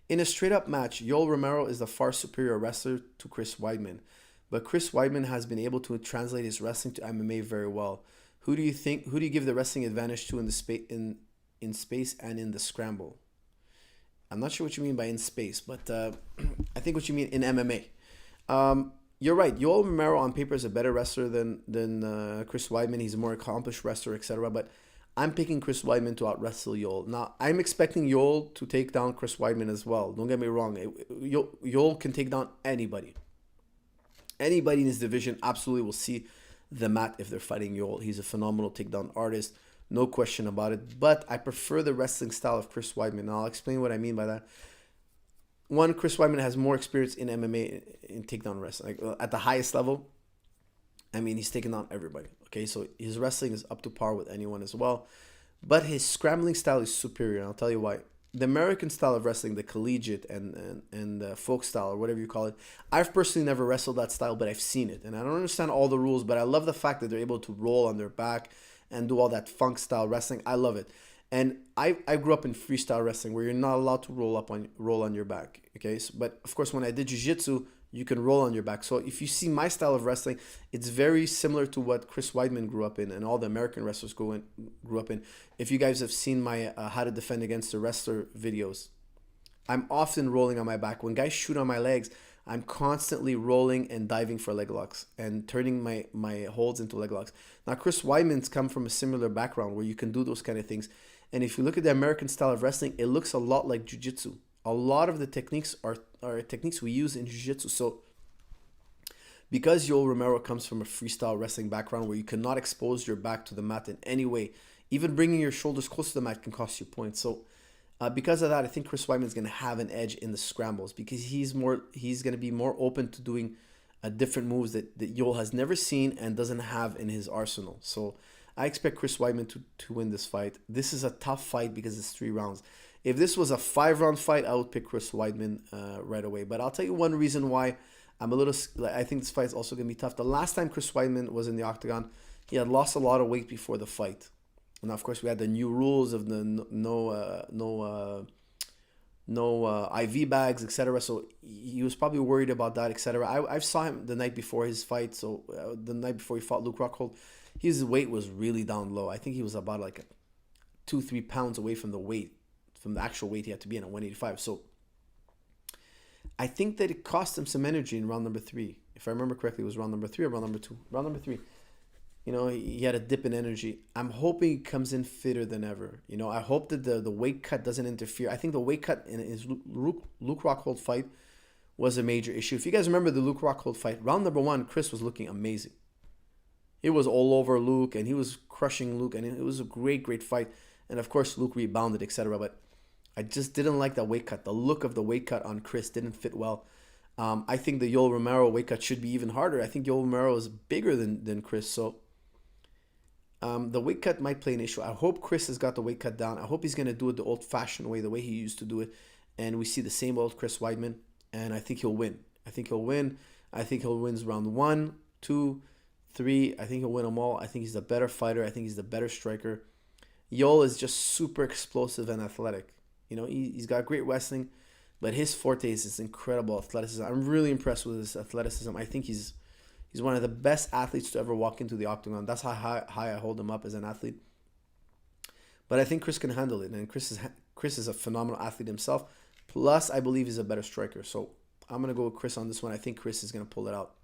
In a straight-up match, Yoel Romero is the far superior wrestler to Chris Weidman, but Chris Weidman has been able to translate his wrestling to MMA very well. Who do you think? Who do you give the wrestling advantage to in the space and in the scramble? I'm not sure what you mean by in space, but I think what you mean in MMA. You're right. Yoel Romero on paper is a better wrestler than Chris Weidman. He's a more accomplished wrestler, etc. But I'm picking Chris Weidman to out wrestle Yoel. Now, I'm expecting Yoel to take down Chris Weidman as well. Don't get me wrong. Yoel can take down anybody. Anybody in his division absolutely will see the mat if they're fighting Yoel. He's a phenomenal takedown artist. No question about it. But I prefer the wrestling style of Chris Weidman. Now, I'll explain what I mean by that. One, Chris Weidman has more experience in MMA in takedown wrestling. Like, at the highest level, I mean, he's taken down everybody. Okay, so his wrestling is up to par with anyone as well. But his scrambling style is superior, and I'll tell you why. The American style of wrestling, the collegiate and folk style, or whatever you call it, I've personally never wrestled that style, but I've seen it. And I don't understand all the rules, but I love the fact that they're able to roll on their back and do all that funk style wrestling. I love it. And I grew up in freestyle wrestling where you're not allowed to roll on your back. Okay, so, but of course when I did jiu-jitsu, you can roll on your back. So if you see my style of wrestling, it's very similar to what Chris Weidman grew up in and all the American wrestlers grew up in. If you guys have seen my how to defend against the wrestler videos, I'm often rolling on my back. When guys shoot on my legs, I'm constantly rolling and diving for leg locks and turning my holds into leg locks. Now, Chris Weidman's come from a similar background where you can do those kind of things. And if you look at the American style of wrestling, it looks a lot like jiu-jitsu. A lot of the techniques are techniques we use in jiu-jitsu. So because Yoel Romero comes from a freestyle wrestling background where you cannot expose your back to the mat in any way, even bringing your shoulders close to the mat can cost you points. So because of that, I think Chris Weidman is going to have an edge in the scrambles because he's going to be more open to doing different moves that Yoel has never seen and doesn't have in his arsenal. So I expect Chris Weidman to win this fight. This is a tough fight because it's 3 rounds. If this was a 5-round fight, I would pick Chris Weidman right away. But I'll tell you one reason why I think this fight is also going to be tough. The last time Chris Weidman was in the octagon, he had lost a lot of weight before the fight. And of course, we had the new rules of the no IV bags, etc. So he was probably worried about that, etc. I saw him the night before his fight. So the night before he fought Luke Rockhold, his weight was really down low. I think he was about like 2-3 pounds away from the actual weight he had to be in at 185. So I think that it cost him some energy in round number 3. If I remember correctly, it was round number 3 or round number 2. Round number 3. You know, he had a dip in energy. I'm hoping he comes in fitter than ever. You know, I hope that the weight cut doesn't interfere. I think the weight cut in his Luke Rockhold fight was a major issue. If you guys remember the Luke Rockhold fight, round number 1, Chris was looking amazing. He was all over Luke, and he was crushing Luke, and it was a great fight. And of course, Luke rebounded, etc. But I just didn't like that weight cut. The look of the weight cut on Chris didn't fit well. I think the Yoel Romero weight cut should be even harder. I think Yoel Romero is bigger than Chris, so the weight cut might play an issue. I hope Chris has got the weight cut down. I hope he's going to do it the old-fashioned way, the way he used to do it, and we see the same old Chris Weidman, and I think he'll win. I think he'll win round 1, 2, 3. I think he'll win them all. I think he's the better fighter. I think he's the better striker. Yoel is just super explosive and athletic. You know, he's got great wrestling, but his forte is his incredible athleticism. I'm really impressed with his athleticism. I think he's one of the best athletes to ever walk into the octagon. That's how high I hold him up as an athlete. But I think Chris can handle it, and Chris is a phenomenal athlete himself. Plus, I believe he's a better striker. So I'm going to go with Chris on this one. I think Chris is going to pull it out.